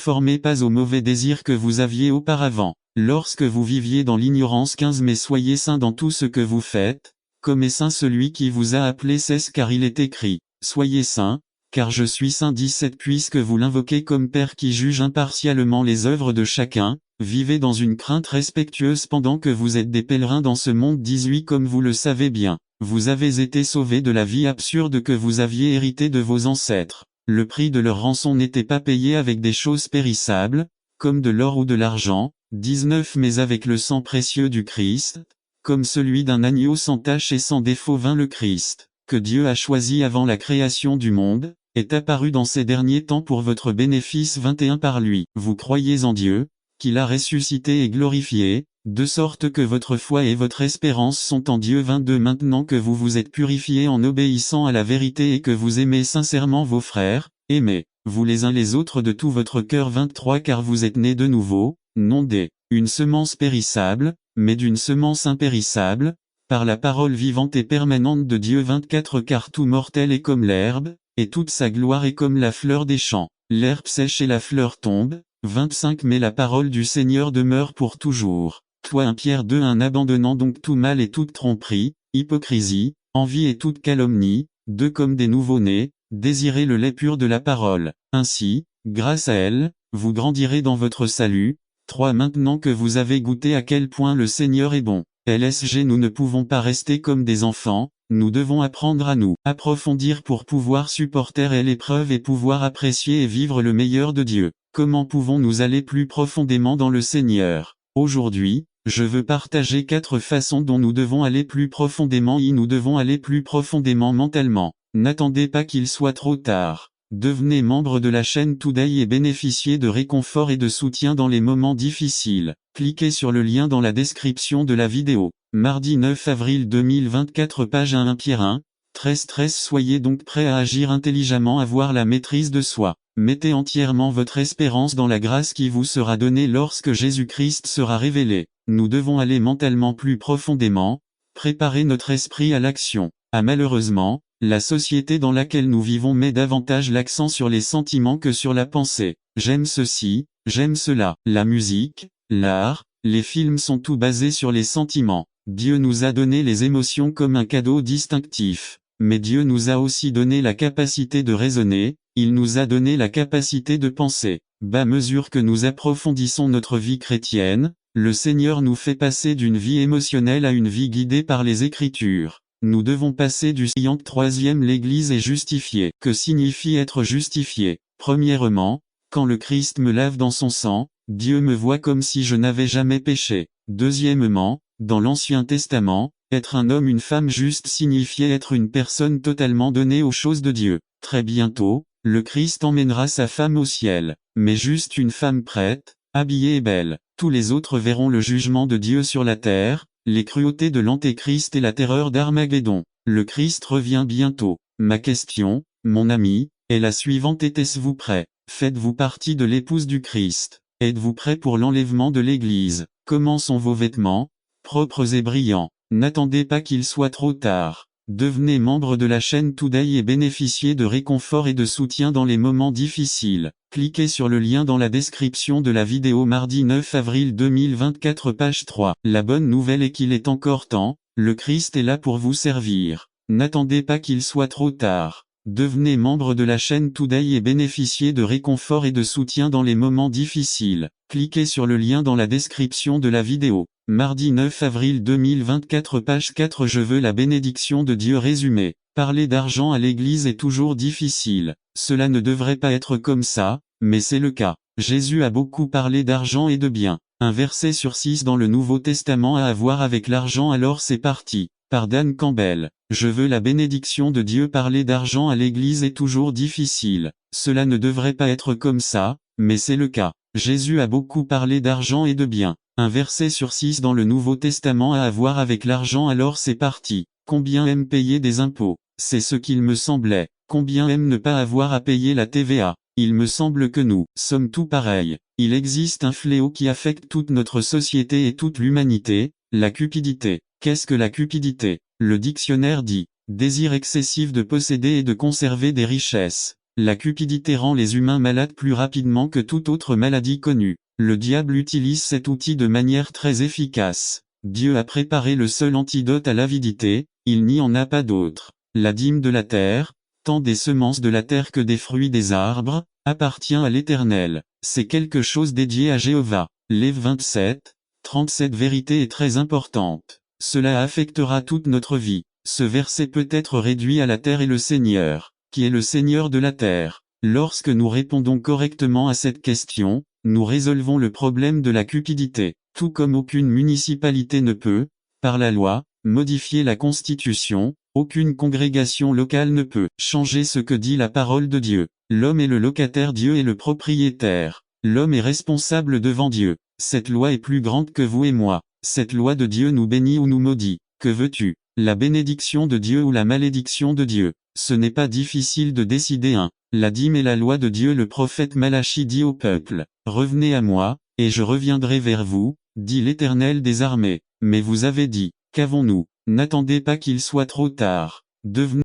conformez pas aux mauvais désirs que vous aviez auparavant. Lorsque vous viviez dans l'ignorance 15 mais soyez saints dans tout ce que vous faites, comme est saint celui qui vous a appelé 16 car il est écrit, soyez saints, car je suis saint 17 puisque vous l'invoquez comme Père qui juge impartialement les œuvres de chacun, vivez dans une crainte respectueuse pendant que vous êtes des pèlerins dans ce monde 18 comme vous le savez bien, vous avez été sauvés de la vie absurde que vous aviez héritée de vos ancêtres. Le prix de leur rançon n'était pas payé avec des choses périssables, comme de l'or ou de l'argent, 19 mais avec le sang précieux du Christ, comme celui d'un agneau sans tache et sans défaut vint le Christ, que Dieu a choisi avant la création du monde, est apparu dans ces derniers temps pour votre bénéfice 21 par lui. Vous croyez en Dieu, qu'il a ressuscité et glorifié, de sorte que votre foi et votre espérance sont en Dieu 22 maintenant que vous vous êtes purifiés en obéissant à la vérité et que vous aimez sincèrement vos frères, aimez-vous les uns les autres de tout votre cœur 23 car vous êtes nés de nouveau, non une semence périssable, mais d'une semence impérissable, par la parole vivante et permanente de Dieu 24 car tout mortel est comme l'herbe, et toute sa gloire est comme la fleur des champs, l'herbe sèche et la fleur tombe, 25 mais la parole du Seigneur demeure pour toujours. Toi 1 Pierre 2 en abandonnant donc tout mal et toute tromperie, hypocrisie, envie et toute calomnie, 2 comme des nouveau-nés, désirez le lait pur de la parole, ainsi, grâce à elle, vous grandirez dans votre salut. 3 Maintenant que vous avez goûté à quel point le Seigneur est bon, LSG nous ne pouvons pas rester comme des enfants, nous devons apprendre à nous approfondir pour pouvoir supporter l'épreuve et pouvoir apprécier et vivre le meilleur de Dieu. Comment pouvons-nous aller plus profondément dans le Seigneur? Aujourd'hui, je veux partager 4 façons dont nous devons aller plus profondément nous devons aller plus profondément mentalement. N'attendez pas qu'il soit trop tard. Devenez membre de la chaîne Today et bénéficiez de réconfort et de soutien dans les moments difficiles. Cliquez sur le lien dans la description de la vidéo. Mardi 9 avril 2024 page 1 Pierre 1, 13 Soyez donc prêts à agir intelligemment, avoir la maîtrise de soi. Mettez entièrement votre espérance dans la grâce qui vous sera donnée lorsque Jésus-Christ sera révélé. Nous devons aller mentalement plus profondément, préparer notre esprit à l'action. Malheureusement, la société dans laquelle nous vivons met davantage l'accent sur les sentiments que sur la pensée. J'aime ceci, j'aime cela. La musique, l'art, les films sont tout basés sur les sentiments. Dieu nous a donné les émotions comme un cadeau distinctif. Mais Dieu nous a aussi donné la capacité de raisonner, il nous a donné la capacité de penser. À mesure que nous approfondissons notre vie chrétienne, le Seigneur nous fait passer d'une vie émotionnelle à une vie guidée par les Écritures. Nous devons passer du sciant. 3e L'Église est justifiée. Que signifie être justifié? Premièrement, quand le Christ me lave dans son sang, Dieu me voit comme si je n'avais jamais péché. Deuxièmement, dans l'Ancien Testament, être un homme une femme juste signifiait être une personne totalement donnée aux choses de Dieu. Très bientôt, le Christ emmènera sa femme au ciel, mais juste une femme prête, habillée et belle. Tous les autres verront le jugement de Dieu sur la terre, les cruautés de l'Antéchrist et la terreur d'Armageddon. Le Christ revient bientôt. Ma question, mon ami, est la suivante: êtes-vous prêt? Faites-vous partie de l'épouse du Christ? Êtes-vous prêt pour l'enlèvement de l'Église? Comment sont vos vêtements? Propres et brillants. N'attendez pas qu'il soit trop tard. Devenez membre de la chaîne Today et bénéficiez de réconfort et de soutien dans les moments difficiles. Cliquez sur le lien dans la description de la vidéo. Mardi 9 avril 2024 page 3. La bonne nouvelle est qu'il est encore temps, le Christ est là pour vous servir. N'attendez pas qu'il soit trop tard. Devenez membre de la chaîne Today et bénéficiez de réconfort et de soutien dans les moments difficiles. Cliquez sur le lien dans la description de la vidéo. Mardi 9 avril 2024 page 4. Je veux la bénédiction de Dieu. Résumé. Parler d'argent à l'église est toujours difficile. Cela ne devrait pas être comme ça, mais c'est le cas. Jésus a beaucoup parlé d'argent et de biens. Un verset sur 6 dans le Nouveau Testament a à voir avec l'argent, alors c'est parti. Par Dan Campbell. Je veux la bénédiction de Dieu. Parler d'argent à l'église est toujours difficile. Cela ne devrait pas être comme ça, mais c'est le cas. Jésus a beaucoup parlé d'argent et de biens. Un verset sur 6 dans le Nouveau Testament a à voir avec l'argent, alors c'est parti. Combien aiment payer des impôts? C'est ce qu'il me semblait. Combien aiment ne pas avoir à payer la TVA? Il me semble que nous sommes tous pareils. Il existe un fléau qui affecte toute notre société et toute l'humanité, la cupidité. Qu'est-ce que la cupidité? Le dictionnaire dit « désir excessif de posséder et de conserver des richesses ». La cupidité rend les humains malades plus rapidement que toute autre maladie connue. Le diable utilise cet outil de manière très efficace. Dieu a préparé le seul antidote à l'avidité, il n'y en a pas d'autre. La dîme de la terre, tant des semences de la terre que des fruits des arbres, appartient à l'Éternel. C'est quelque chose dédié à Jéhovah. Lév 27, 37 vérité est très importante. Cela affectera toute notre vie. Ce verset peut être réduit à la terre et le Seigneur, qui est le Seigneur de la terre. Lorsque nous répondons correctement à cette question, nous résolvons le problème de la cupidité. Tout comme aucune municipalité ne peut, par la loi, modifier la Constitution, aucune congrégation locale ne peut changer ce que dit la parole de Dieu. L'homme est le locataire, Dieu est le propriétaire. L'homme est responsable devant Dieu. Cette loi est plus grande que vous et moi. Cette loi de Dieu nous bénit ou nous maudit. Que veux-tu? La bénédiction de Dieu ou la malédiction de Dieu? Ce n'est pas difficile de décider un. La dîme est la loi de Dieu. Le prophète Malachi dit au peuple, « Revenez à moi, et je reviendrai vers vous, dit l'Éternel des armées. » Mais vous avez dit, « Qu'avons-nous? N'attendez pas qu'il soit trop tard. Devenez